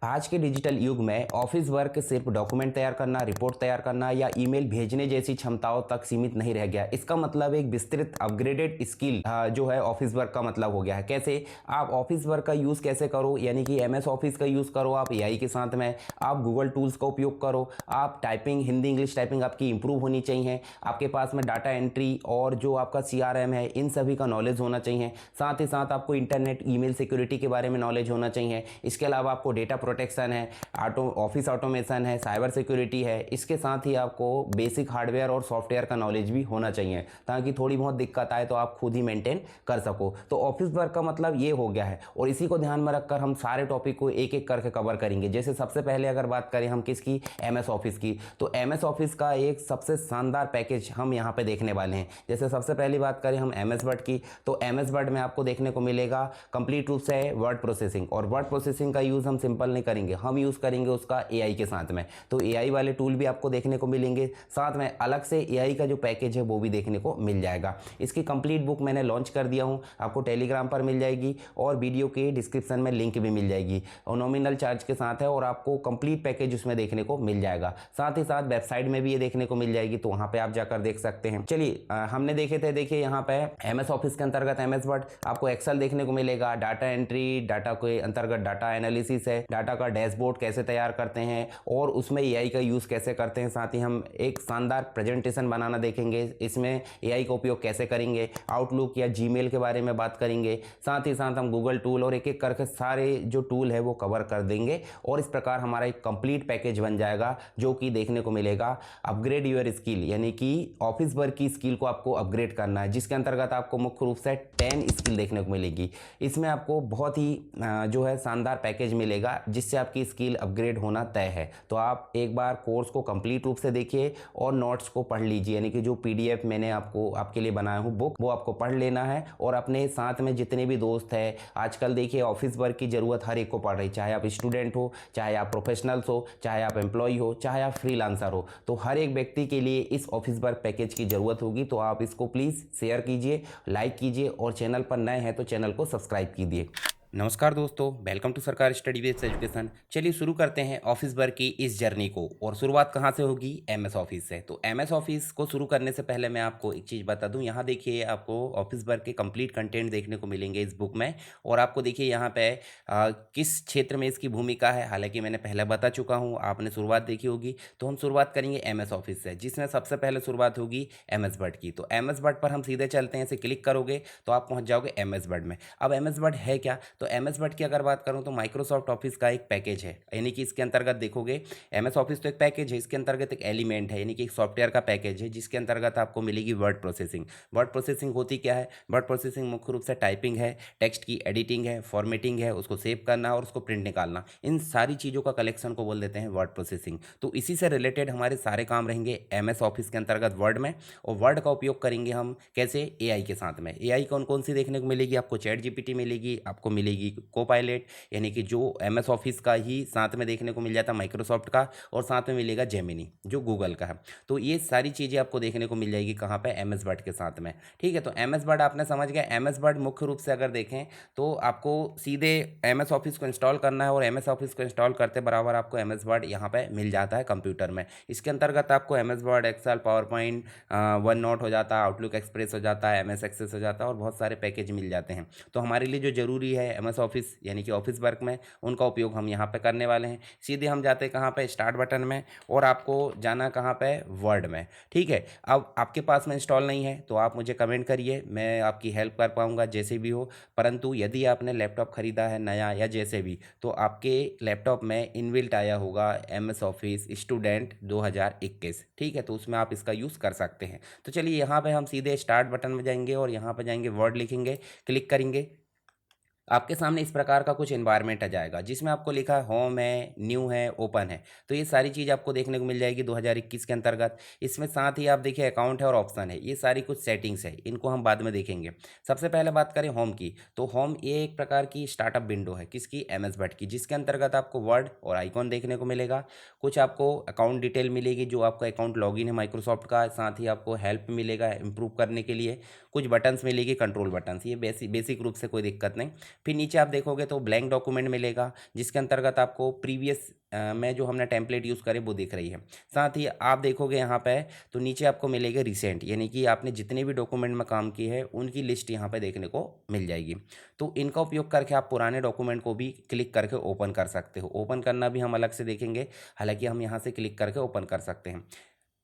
आज के डिजिटल युग में ऑफिस वर्क सिर्फ डॉक्यूमेंट तैयार करना, रिपोर्ट तैयार करना या ईमेल भेजने जैसी क्षमताओं तक सीमित नहीं रह गया। इसका मतलब एक विस्तृत अपग्रेडेड स्किल जो है ऑफिस वर्क का मतलब हो गया है। कैसे आप ऑफिस वर्क का यूज़ कैसे करो, यानी कि एमएस ऑफिस का यूज़ करो आप एआई के साथ में, आप गूगल टूल्स का उपयोग करो, आप टाइपिंग हिंदी इंग्लिश टाइपिंग आपकी इंप्रूव होनी चाहिए, आपके पास में डाटा एंट्री और जो आपका सीआरएम है इन सभी का नॉलेज होना चाहिए। साथ ही साथ आपको इंटरनेट ईमेल सिक्योरिटी के बारे में नॉलेज होना चाहिए। इसके अलावा आपको डेटा प्रोटेक्शन है, ऑफिस ऑटोमेशन है, साइबर सिक्योरिटी है। इसके साथ ही आपको बेसिक हार्डवेयर और सॉफ्टवेयर का नॉलेज भी होना चाहिए ताकि थोड़ी बहुत दिक्कत आए तो आप खुद ही मेंटेन कर सको। तो ऑफिस वर्क का मतलब ये हो गया है और इसी को ध्यान में रखकर हम सारे टॉपिक को एक एक करके कवर करेंगे। जैसे सबसे पहले अगर बात करें हम किसकी, एमएस ऑफिस की, तो एमएस ऑफिस का एक सबसे शानदार पैकेज हम यहाँ पे देखने वाले हैं। जैसे सबसे पहली बात करें हम एमएस वर्ड की, तो एमएस वर्ड में आपको देखने को मिलेगा कंप्लीट रूप से वर्ड प्रोसेसिंग। और वर्ड प्रोसेसिंग का यूज़ हम सिंपल नहीं करेंगे, हम यूज़ करेंगे उसका एआई के साथ में। तो एआई वाले टूल भी आपको देखने को मिलेंगे, साथ में अलग से एआई का जो पैकेज है वो भी देखने को मिल जाएगा। इसकी कंप्लीट बुक मैंने लॉन्च कर दिया हूँ, आपको टेलीग्राम पर मिल जाएगी और वीडियो के डिस्क्रिप्शन में लिंक भी मिल जाएगी और नॉमिनल चार्ज के साथ है और आपको कंप्लीट पैकेज उसमें देखने को मिल जाएगा। साथ ही साथ वेबसाइट में भी ये देखने को मिल जाएगी, तो वहाँ पे आप जाकर देख सकते हैं। चलिए हमने देखे थे, देखिए यहाँ पे एमएस ऑफिस के अंतर्गत एमएस वर्ड, आपको एक्सेल देखने को मिलेगा, डाटा एंट्री, डाटा के अंतर्गत डाटा एनालिसिस है, डाटा का डैशबोर्ड कैसे तैयार करते हैं और उसमें एआई का यूज़ कैसे करते हैं। साथ ही हम एक शानदार प्रेजेंटेशन बनाना देखेंगे, इसमें एआई का उपयोग कैसे करेंगे, आउटलुक या जीमेल के बारे में बात करेंगे। साथ ही साथ हम गूगल टूल और एक एक करके सारे जो टूल है वो कवर कर देंगे और इस प्रकार हमारा एक कंप्लीट पैकेज बन जाएगा जो कि देखने को मिलेगा अपग्रेड योर स्किल, यानी कि ऑफिस वर्क की स्किल को आपको अपग्रेड करना है, जिसके अंतर्गत आपको मुख्य रूप से 10 स्किल देखने को मिलेगी। इसमें आपको बहुत ही जो है शानदार पैकेज मिलेगा जिससे आपकी स्किल अपग्रेड होना तय है। तो आप एक बार कोर्स को कंप्लीट रूप से देखिए और नोट्स को पढ़ लीजिए, यानी कि जो पीडीएफ मैंने आपके लिए बनाया हूँ बुक, वो आपको पढ़ लेना है और अपने साथ में जितने भी दोस्त हैं, आजकल देखिए ऑफिस वर्क की ज़रूरत हर एक को पड़ रही, चाहे आप स्टूडेंट हो, चाहे आप प्रोफेशनल्स हो, चाहे आप एम्प्लॉय हो, चाहे आप फ्रीलांसर हो, तो हर एक व्यक्ति के लिए इस ऑफिस वर्क पैकेज की ज़रूरत होगी। तो आप इसको प्लीज़ शेयर कीजिए, लाइक कीजिए और चैनल पर नए हैं तो चैनल को सब्सक्राइब कीजिए। नमस्कार दोस्तों, वेलकम टू सरकार स्टडी बेस्ड एजुकेशन। चलिए शुरू करते हैं ऑफिस वर्क की इस जर्नी को। और शुरुआत कहाँ से होगी? एमएस ऑफिस से। तो एमएस ऑफिस को शुरू करने से पहले मैं आपको एक चीज़ बता दूं, यहाँ देखिए आपको ऑफिस वर्क के कंप्लीट कंटेंट देखने को मिलेंगे इस बुक में। और आपको देखिए यहाँ पे किस क्षेत्र में इसकी भूमिका है, हालांकि मैंने पहले बता चुका हूँ, आपने शुरुआत देखी होगी। तो हम शुरुआत करेंगे एमएस ऑफिस से, जिसमें सबसे पहले शुरुआत होगी एमएस वर्ड की। तो एमएस वर्ड पर हम सीधे चलते हैं, इसे क्लिक करोगे तो आप पहुँच जाओगे एमएस वर्ड में। अब एमएस वर्ड है क्या? तो एमएस वर्ड की अगर बात करूं तो माइक्रोसॉफ्ट ऑफिस का एक पैकेज है, यानी कि इसके अंतर्गत देखोगे एमएस ऑफिस तो एक पैकेज है, इसके अंतर्गत एक एलिमेंट है, यानी कि एक सॉफ्टवेयर का पैकेज है जिसके अंतर्गत आपको मिलेगी वर्ड प्रोसेसिंग। वर्ड प्रोसेसिंग होती क्या है? वर्ड प्रोसेसिंग मुख्य रूप से टाइपिंग है, टेक्स्ट की एडिटिंग है, फॉर्मेटिंग है, उसको सेव करना और उसको प्रिंट निकालना, इन सारी चीज़ों का कलेक्शन को बोल देते हैं वर्ड प्रोसेसिंग। तो इसी से रिलेटेड हमारे सारे काम रहेंगे एमएस ऑफिस के अंतर्गत वर्ड में। और वर्ड का उपयोग करेंगे हम कैसे? एआई के साथ में। एआई कौन कौन सी देखने को मिलेगी? आपको चैट जीपीटी मिलेगी, आपको मिलेगी कोपायलट, यानी कि जो एमएस ऑफिस का ही साथ में देखने को मिल जाता है माइक्रोसॉफ्ट का, और साथ में मिलेगा जेमिनी जो गूगल का है। तो ये सारी चीज़ें आपको देखने को मिल जाएगी कहाँ पे? एमएस वर्ड के साथ में। ठीक है, तो एमएस वर्ड आपने समझ गया। एमएस वर्ड मुख्य रूप से अगर देखें तो आपको सीधे एमएस ऑफिस को इंस्टॉल करना है और एमएस ऑफिस को इंस्टॉल करते बराबर आपको एमएस वर्ड यहाँ पे मिल जाता है कंप्यूटर में। इसके अंतर्गत आपको MS Word, Excel, PowerPoint, OneNote हो जाता है, आउटलुक एक्सप्रेस हो जाता है, एमएस एक्सेस हो जाता है और बहुत सारे पैकेज मिल जाते हैं। तो हमारे लिए जो जरूरी है एमएस ऑफिस यानी कि ऑफिस वर्क में, उनका उपयोग हम यहाँ पे करने वाले हैं। सीधे हम जाते हैं कहाँ पे? स्टार्ट बटन में, और आपको जाना कहाँ पे? वर्ड में। ठीक है, अब आपके पास में इंस्टॉल नहीं है तो आप मुझे कमेंट करिए, मैं आपकी हेल्प कर पाऊँगा जैसे भी हो। परंतु यदि आपने लैपटॉप खरीदा है नया या जैसे भी, तो आपके लैपटॉप में इनबिल्ट आया होगा एमएस ऑफिस स्टूडेंट 2021। ठीक है, तो उसमें आप इसका यूज़ कर सकते हैं। तो चलिए यहाँ पे हम सीधे स्टार्ट बटन में जाएंगे और यहाँ पे जाएंगे वर्ड लिखेंगे, क्लिक करेंगे। आपके सामने इस प्रकार का कुछ एनवायरनमेंट आ जाएगा जिसमें आपको लिखा है होम है, न्यू है, ओपन है। तो ये सारी चीज़ आपको देखने को मिल जाएगी 2021 के अंतर्गत। इसमें साथ ही आप देखिए अकाउंट है और ऑप्शन है, ये सारी कुछ सेटिंग्स है, इनको हम बाद में देखेंगे। सबसे पहले बात करें होम की, तो होम ये एक प्रकार की स्टार्टअप विंडो है, किसकी? एमएस वर्ड की, जिसके अंतर्गत आपको वर्ड और आइकॉन देखने को मिलेगा। कुछ आपको अकाउंट डिटेल मिलेगी, जो आपका अकाउंट लॉगिन है माइक्रोसॉफ्ट का, साथ ही आपको हेल्प मिलेगा इम्प्रूव करने के लिए। कुछ बटन्स मिलेगी, कंट्रोल बटन्स, ये बेसिक रूप से कोई दिक्कत नहीं। फिर नीचे आप देखोगे तो ब्लैंक डॉक्यूमेंट मिलेगा, जिसके अंतर्गत आपको प्रीवियस में जो हमने टेम्पलेट यूज़ करे वो दिख रही है। साथ ही आप देखोगे यहाँ पे तो नीचे आपको मिलेगा रिसेंट, यानी कि आपने जितने भी डॉक्यूमेंट में काम किए हैं उनकी लिस्ट यहाँ पे देखने को मिल जाएगी। तो इनका उपयोग करके आप पुराने डॉक्यूमेंट को भी क्लिक करके ओपन कर सकते हो। ओपन करना भी हम अलग से देखेंगे, हालांकि हम यहाँ से क्लिक करके ओपन कर सकते हैं।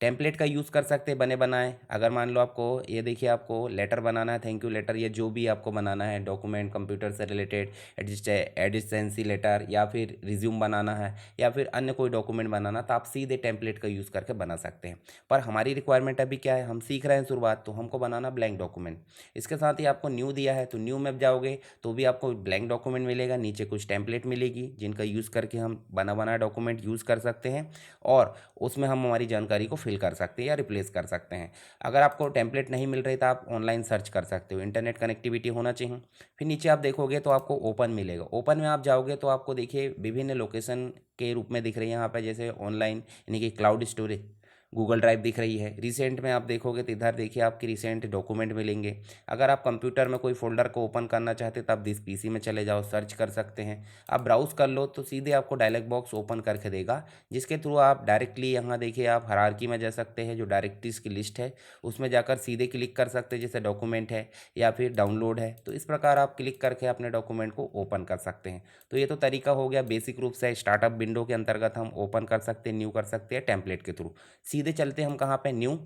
टेम्पलेट का यूज़ कर सकते हैं बने बनाए। अगर मान लो आपको ये देखिए आपको लेटर बनाना है, थैंक यू लेटर, या जो भी आपको बनाना है डॉक्यूमेंट कंप्यूटर से रिलेटेड, एडिस्टेंसी लेटर, या फिर रिज्यूम बनाना है, या फिर अन्य कोई डॉक्यूमेंट बनाना, तो आप सीधे टेम्पलेट का यूज़ करके बना सकते हैं। पर हमारी रिक्वायरमेंट अभी क्या है, हम सीख रहे हैं शुरुआत, तो हमको बनाना ब्लैंक डॉक्यूमेंट। इसके साथ ही आपको न्यू दिया है, तो न्यू में जाओगे तो भी आपको ब्लैंक डॉक्यूमेंट मिलेगा, नीचे कुछ टेम्पलेट मिलेगी जिनका यूज़ करके हम बना बनाया डॉक्यूमेंट यूज़ कर सकते हैं, और उसमें हम हमारी जानकारी को फिल कर सकते हैं या रिप्लेस कर सकते हैं। अगर आपको टेम्पलेट नहीं मिल रही तो आप ऑनलाइन सर्च कर सकते हो, इंटरनेट कनेक्टिविटी होना चाहिए। फिर नीचे आप देखोगे तो आपको ओपन मिलेगा। ओपन में आप जाओगे तो आपको देखिए विभिन्न लोकेशन के रूप में दिख रही है यहाँ पर, जैसे ऑनलाइन यानी कि क्लाउड स्टोरेज, गूगल ड्राइव दिख रही है। रिसेंट में आप देखोगे तो इधर देखिए आपके रिसेंट डॉक्यूमेंट मिलेंगे। अगर आप कंप्यूटर में कोई फोल्डर को ओपन करना चाहते हैं तो आप दिस पीसी में चले जाओ, सर्च कर सकते हैं। आप ब्राउज कर लो तो सीधे आपको डायलॉग बॉक्स ओपन करके देगा, जिसके थ्रू आप डायरेक्टली यहाँ देखिए आप हायरार्की में जा सकते हैं, जो डायरेक्टरीज की लिस्ट है उसमें जाकर सीधे क्लिक कर सकते हैं, जैसे डॉक्यूमेंट है या फिर डाउनलोड है। तो इस प्रकार आप क्लिक करके अपने डॉक्यूमेंट को ओपन कर सकते हैं। तो ये तो तरीका हो गया बेसिक रूप से, स्टार्टअप विंडो के अंतर्गत हम ओपन कर सकते हैं, न्यू कर सकते हैं टेम्पलेट के थ्रू। सीधे चलते हैं हम कहाँ पे, न्यू,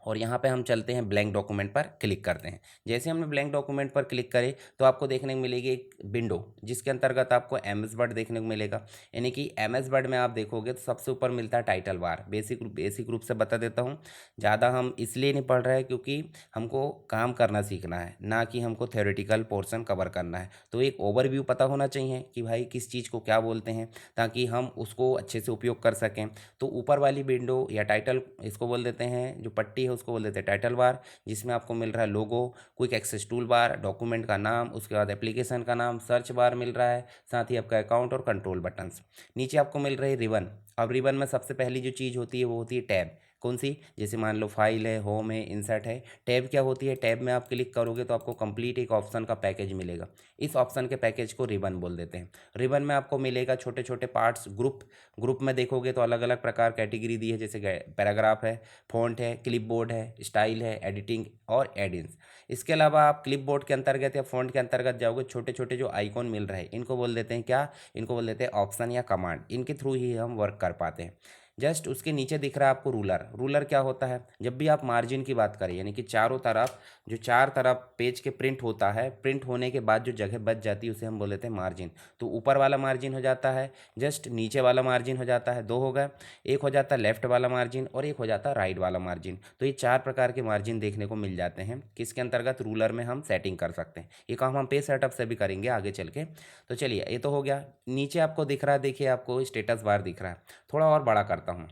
और यहाँ पे हम चलते हैं ब्लैंक डॉक्यूमेंट पर क्लिक करते हैं। जैसे हमने ब्लैंक डॉक्यूमेंट पर क्लिक करे तो आपको देखने को मिलेगी एक विंडो, जिसके अंतर्गत आपको एमएस वर्ड देखने को मिलेगा। यानी कि एमएस वर्ड में आप देखोगे तो सबसे ऊपर मिलता है टाइटल बार। बेसिक रूप से बता देता हूँ, ज़्यादा हम इसलिए नहीं पढ़ रहे हैं क्योंकि हमको काम करना सीखना है, ना कि हमको थ्योरेटिकल पोर्शन कवर करना है। तो एक ओवरव्यू पता होना चाहिए कि भाई किस चीज़ को क्या बोलते हैं, ताकि हम उसको अच्छे से उपयोग कर सकें। तो ऊपर वाली विंडो या टाइटल, इसको बोल देते हैं, जो पट्टी है उसको बोल देते हैं टाइटल बार, जिसमें आपको मिल रहा है logo, quick access toolbar, document का नाम, उसके बाद एप्लीकेशन का नाम, सर्च बार मिल रहा है, साथ ही आपका अकाउंट और कंट्रोल बटन्स। नीचे आपको मिल रही है रिबन। अब रिबन में सबसे पहली जो चीज़ होती है वो होती है टैब। कौन सी, जैसे मान लो फाइल है, होम है, इंसर्ट है। टैब क्या होती है, टैब में आप क्लिक करोगे तो आपको कंप्लीट एक ऑप्शन का पैकेज मिलेगा। इस ऑप्शन के पैकेज को रिबन बोल देते हैं। रिबन में आपको मिलेगा छोटे छोटे पार्ट्स, ग्रुप में देखोगे तो अलग अलग प्रकार कैटेगरी दी है, जैसे पैराग्राफ है, फ़ॉन्ट है, क्लिपबोर्ड है, स्टाइल है, एडिटिंग और एडिंग्स। इसके अलावा आप क्लिपबोर्ड के अंतर्गत या फ़ॉन्ट के अंतर्गत जाओगे, छोटे छोटे जो आइकॉन मिल रहे हैं इनको बोल देते हैं क्या, इनको बोल देते हैं ऑप्शन या कमांड। इनके थ्रू ही हम वर्क कर पाते हैं। जस्ट उसके नीचे दिख रहा है आपको रूलर। रूलर क्या होता है, जब भी आप मार्जिन की बात करें, यानी कि चारों तरफ जो चार तरफ पेज के प्रिंट होता है, प्रिंट होने के बाद जो जगह बच जाती है उसे हम बोल देते हैं मार्जिन। तो ऊपर वाला मार्जिन हो जाता है, जस्ट नीचे वाला मार्जिन हो जाता है, दो हो गए। एक हो जाता है लेफ्ट वाला मार्जिन और एक हो जाता है राइट वाला मार्जिन। तो ये चार प्रकार के मार्जिन देखने को मिल जाते हैं, किसके अंतर्गत, रूलर में हम सेटिंग कर सकते हैं। ये काम हम पेज सेटअप से भी करेंगे आगे चल के। तो चलिए ये तो हो गया। नीचे आपको दिख रहा है, देखिए आपको स्टेटस बार दिख रहा है। थोड़ा और बड़ा करता हूँ,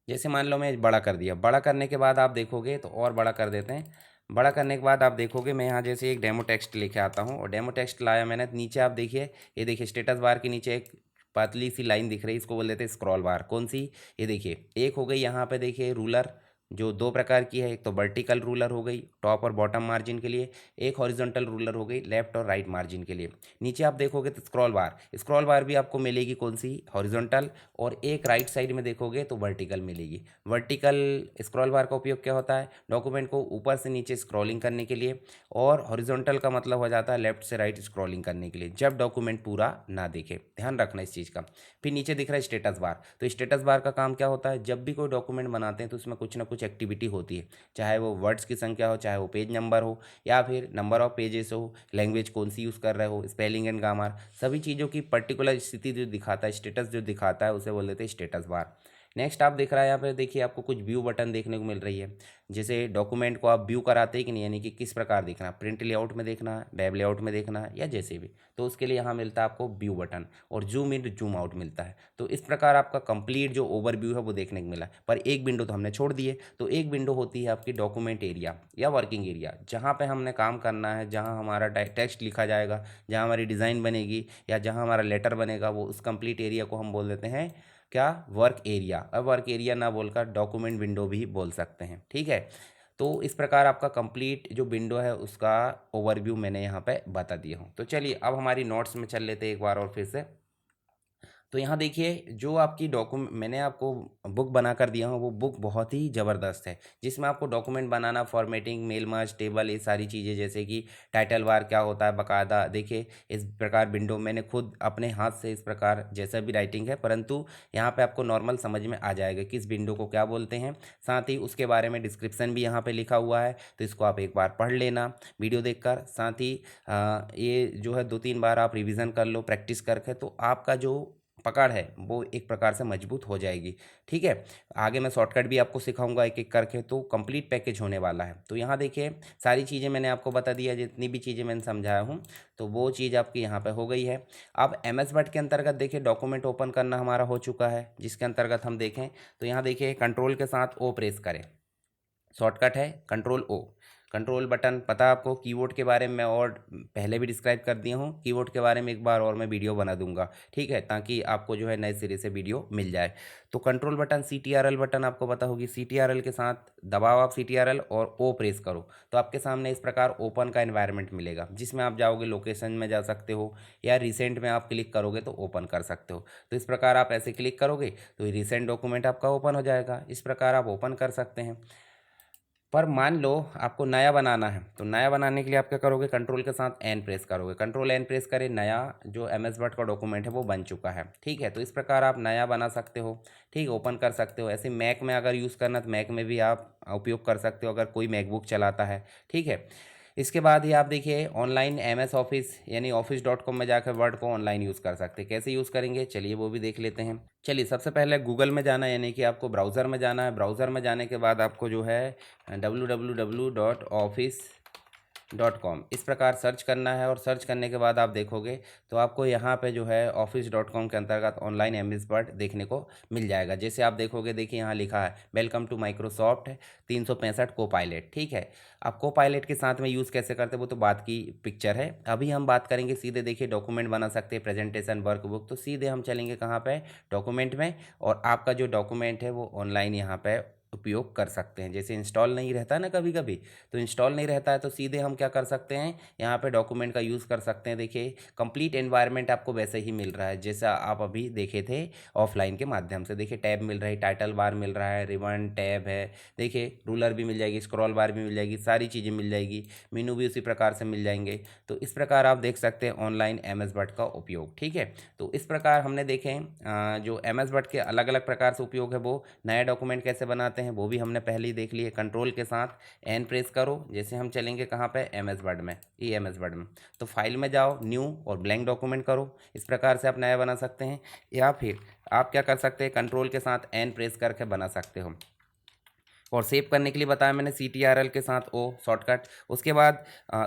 जैसे मान लो मैं बड़ा कर दिया। बड़ा करने के बाद आप देखोगे तो और बड़ा कर देते हैं। बड़ा करने के बाद आप देखोगे मैं यहाँ जैसे एक डेमो टेक्स्ट लेके आता हूँ, और डेमो टेक्स्ट लाया मैंने। नीचे आप देखिए, ये देखिए स्टेटस बार के नीचे एक पतली सी लाइन दिख रही है, इसको बोल देते हैं स्क्रॉल बार। कौन सी, ये देखिए एक हो गई यहाँ पे, देखिए रूलर जो दो प्रकार की है, एक तो वर्टिकल रूलर हो गई टॉप और बॉटम मार्जिन के लिए, एक हॉरिजॉन्टल रूलर हो गई लेफ्ट और राइट मार्जिन के लिए। नीचे आप देखोगे तो स्क्रॉल बार, स्क्रॉल बार भी आपको मिलेगी कौन सी, हॉरिजॉन्टल, और एक राइट साइड में देखोगे तो वर्टिकल मिलेगी। वर्टिकल स्क्रॉल बार का उपयोग क्या होता है, डॉक्यूमेंट को ऊपर से नीचे स्क्रॉलिंग करने के लिए, और हॉरिजॉन्टल का मतलब हो जाता है लेफ्ट से राइट स्क्रॉलिंग करने के लिए, जब डॉक्यूमेंट पूरा ना दिखे। ध्यान रखना इस चीज़ का। फिर नीचे दिख रहा है स्टेटस बार। तो स्टेटस बार का काम क्या होता है, जब भी कोई डॉक्यूमेंट बनाते हैं तो उसमें कुछ ना कुछ एक्टिविटी होती है, चाहे वो वर्ड्स की संख्या हो, चाहे वो पेज नंबर हो, या फिर नंबर ऑफ पेजेस हो, लैंग्वेज कौन सी यूज़ कर रहे हो, स्पेलिंग एंड ग्रामर, सभी चीज़ों की पर्टिकुलर स्थिति जो दिखाता है, स्टेटस जो दिखाता है, उसे बोल देते हैं स्टेटस बार। नेक्स्ट आप देख रहा है यहाँ पे, देखिए आपको कुछ व्यू बटन देखने को मिल रही है। जैसे डॉक्यूमेंट को आप व्यू कराते हैं कि नहीं, यानी कि किस प्रकार देखना, प्रिंट लेआउट में देखना, वेब लेआउट में देखना, या जैसे भी, तो उसके लिए यहाँ मिलता है आपको व्यू बटन, और जूम इन जूम आउट मिलता है। तो इस प्रकार आपका कंप्लीट जो ओवरव्यू है वो देखने को मिला। पर एक विंडो तो हमने छोड़ दी है। तो एक विंडो होती है आपकी डॉक्यूमेंट एरिया या वर्किंग एरिया, जहाँ पे हमने काम करना है, जहाँ हमारा टेक्स्ट लिखा जाएगा, जहाँ हमारी डिज़ाइन बनेगी, या जहाँ हमारा लेटर बनेगा, वो उस कंप्लीट एरिया को हम बोल देते हैं क्या, वर्क एरिया। अब वर्क एरिया ना बोलकर डॉक्यूमेंट विंडो भी बोल सकते हैं, ठीक है। तो इस प्रकार आपका कंप्लीट जो विंडो है उसका ओवरव्यू मैंने यहाँ पे बता दिया हूँ। तो चलिए अब हमारी नोट्स में चल लेते हैं एक बार और फिर से। तो यहाँ देखिए जो आपकी डॉक्यूमेंट मैंने आपको बुक बना कर दिया हूँ वो बुक बहुत ही ज़बरदस्त है, जिसमें आपको डॉक्यूमेंट बनाना, फॉर्मेटिंग, मेल मर्ज, टेबल, ये सारी चीज़ें जैसे कि टाइटल बार क्या होता है बाकायदा देखिए इस प्रकार विंडो मैंने खुद अपने हाथ से इस प्रकार जैसा भी राइटिंग है, परंतु यहाँ पे आपको नॉर्मल समझ में आ जाएगा कि इस विंडो को क्या बोलते हैं। साथ ही उसके बारे में डिस्क्रिप्शन भी यहाँ पे लिखा हुआ है, तो इसको आप एक बार पढ़ लेना वीडियो देखकर। साथ ही ये जो है 2-3 बार आप रिवीजन कर लो प्रैक्टिस करके, तो आपका जो पकड़ है वो एक प्रकार से मजबूत हो जाएगी। ठीक है, आगे मैं शॉर्टकट भी आपको सिखाऊंगा एक एक करके, तो कंप्लीट पैकेज होने वाला है। तो यहाँ देखिए सारी चीज़ें मैंने आपको बता दिया, जितनी भी चीज़ें मैंने समझाया हूँ तो वो चीज़ आपकी यहाँ पे हो गई है। अब एम एस वर्ड के अंतर्गत देखिए डॉक्यूमेंट ओपन करना हमारा हो चुका है, जिसके अंतर्गत हम देखें तो यहाँ देखिए कंट्रोल के साथ ओ प्रेस करें, शॉर्टकट है कंट्रोल ओ। कंट्रोल बटन पता है आपको, कीबोर्ड के बारे में मैं और पहले भी डिस्क्राइब कर दिया हूँ, कीबोर्ड के बारे में एक बार और मैं वीडियो बना दूंगा, ठीक है, ताकि आपको जो है नए सिरे से वीडियो मिल जाए। तो कंट्रोल बटन CTRL बटन आपको पता होगी, CTRL के साथ दबाओ आप CTRL और ओ प्रेस करो, तो आपके सामने इस प्रकार ओपन का एनवायरनमेंट मिलेगा, जिसमें आप जाओगे लोकेशन में जा सकते हो या रिसेंट में आप क्लिक करोगे तो ओपन कर सकते हो। तो इस प्रकार आप ऐसे क्लिक करोगे तो रिसेंट डॉक्यूमेंट आपका ओपन हो जाएगा, इस प्रकार आप ओपन कर सकते हैं। पर मान लो आपको नया बनाना है, तो नया बनाने के लिए आप क्या करोगे, कंट्रोल के साथ एन प्रेस करोगे, कंट्रोल एन प्रेस करें, नया जो एम एस वर्ड का डॉक्यूमेंट है वो बन चुका है। ठीक है, तो इस प्रकार आप नया बना सकते हो, ठीक, ओपन कर सकते हो। ऐसे मैक में अगर यूज़ करना तो मैक में भी आप उपयोग कर सकते हो, अगर कोई मैकबुक चलाता है। ठीक है, इसके बाद ही आप देखिए ऑनलाइन MS ऑफिस यानी office.com में जाकर वर्ड को ऑनलाइन यूज़ कर सकते हैं। कैसे यूज़ करेंगे चलिए वो भी देख लेते हैं। चलिए सबसे पहले गूगल में जाना है, यानी कि आपको ब्राउज़र में जाना है। ब्राउज़र में जाने के बाद आपको जो है www.office.com इस प्रकार सर्च करना है, और सर्च करने के बाद आप देखोगे तो आपको यहाँ पे जो है office.com के अंतर्गत ऑनलाइन MS वर्ड देखने को मिल जाएगा। जैसे आप देखोगे देखिए यहाँ लिखा है वेलकम टू माइक्रोसॉफ्ट 365 को पायलट। ठीक है, अब को पायलट के साथ में यूज़ कैसे करते हैं वो तो बात की पिक्चर है, अभी हम बात करेंगे सीधे। देखिए डॉक्यूमेंट बना सकते हैं, प्रेजेंटेशन, वर्कबुक, तो सीधे हम चलेंगे कहाँ पे, डॉक्यूमेंट में, और आपका जो डॉक्यूमेंट है वो ऑनलाइन यहाँ पे उपयोग कर सकते हैं। जैसे इंस्टॉल नहीं रहता ना कभी कभी, तो इंस्टॉल नहीं रहता है तो सीधे हम क्या कर सकते हैं, यहाँ पे डॉक्यूमेंट का यूज़ कर सकते हैं। देखिए कंप्लीट एनवायरनमेंट आपको वैसे ही मिल रहा है जैसा आप अभी देखे थे ऑफलाइन के माध्यम से। देखिए टैब मिल रही, टाइटल बार मिल रहा है, रिबन टैब है, देखिए रूलर भी मिल जाएगी, स्क्रॉल बार भी मिल जाएगी, सारी चीज़ें मिल जाएगी, मेनू भी उसी प्रकार से मिल जाएंगे। तो इस प्रकार आप देख सकते हैं ऑनलाइन MS वर्ड का उपयोग। ठीक है, तो इस प्रकार हमने देखे जो MS वर्ड के अलग अलग प्रकार से उपयोग है, वो नया डॉक्यूमेंट कैसे बनाते हैं वो भी हमने पहले ही देख लिए। कंट्रोल के साथ एन प्रेस करो, जैसे हम चलेंगे कहाँ पे, MS वर्ड में, MS वर्ड में, तो फाइल में जाओ, न्यू और ब्लैंक डॉक्यूमेंट करो, इस प्रकार से आप नया बना सकते हैं। या फिर आप क्या कर सकते हैं, कंट्रोल के साथ एन प्रेस करके बना सकते हो। और सेव करने के लिए बताया मैंने CTRL के साथ ओ शॉर्टकट, उसके बाद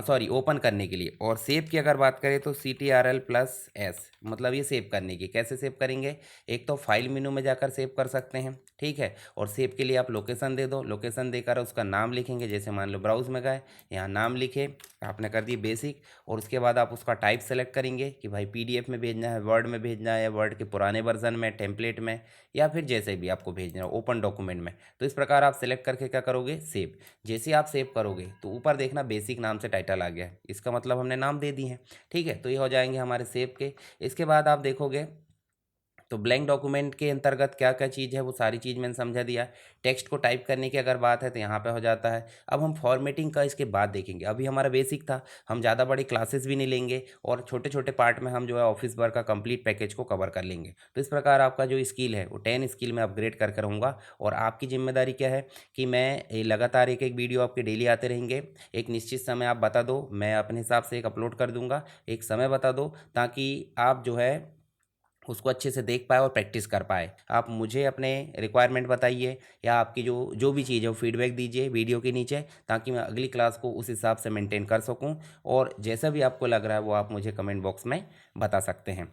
सॉरी ओपन करने के लिए। और सेव की अगर बात करें तो CTRL+S, मतलब ये सेव करने की। कैसे सेव करेंगे, एक तो फाइल मेनू में जाकर सेव कर सकते हैं, ठीक है, और सेव के लिए आप लोकेशन दे दो, लोकेशन देकर उसका नाम लिखेंगे। जैसे मान लो ब्राउज में गए, यहाँ नाम लिखे, आपने कर दी बेसिक, और उसके बाद आप उसका टाइप सेलेक्ट करेंगे कि भाई PDF में भेजना है, वर्ड में भेजना है, या वर्ड के पुराने वर्जन में, टेम्पलेट में, या फिर जैसे भी आपको भेजना है ओपन डॉक्यूमेंट में। तो इस प्रकार आप सेलेक्ट करके क्या करोगे, सेव। जैसे आप सेव करोगे तो ऊपर देखना बेसिक नाम से टाइटल आ गया है, इसका मतलब हमने नाम दे दी है। ठीक है, तो ये हो जाएंगे हमारे सेव के। इसके बाद आप देखोगे तो ब्लैंक डॉक्यूमेंट के अंतर्गत क्या क्या चीज़ है वो सारी चीज़ मैंने समझा दिया। टेक्स्ट को टाइप करने की अगर बात है तो यहाँ पे हो जाता है। अब हम फॉर्मेटिंग का इसके बाद देखेंगे, अभी हमारा बेसिक था, हम ज़्यादा बड़ी क्लासेस भी नहीं लेंगे, और छोटे छोटे पार्ट में हम जो है ऑफिस वर्क का कंप्लीट पैकेज को कवर कर लेंगे। तो इस प्रकार आपका जो स्किल है वो 10 स्किल में अपग्रेड करके रहूँगा। और आपकी जिम्मेदारी क्या है कि मैं लगातार एक एक वीडियो आपके डेली आते रहेंगे। एक निश्चित समय आप बता दो, मैं अपने हिसाब से एक अपलोड कर दूंगा, एक समय बता दो, ताकि आप जो है उसको अच्छे से देख पाए और प्रैक्टिस कर पाए। आप मुझे अपने रिक्वायरमेंट बताइए, या आपकी जो जो भी चीज़ है वो फीडबैक दीजिए वीडियो के नीचे, ताकि मैं अगली क्लास को उस हिसाब से मेंटेन कर सकूं। और जैसा भी आपको लग रहा है वो आप मुझे कमेंट बॉक्स में बता सकते हैं।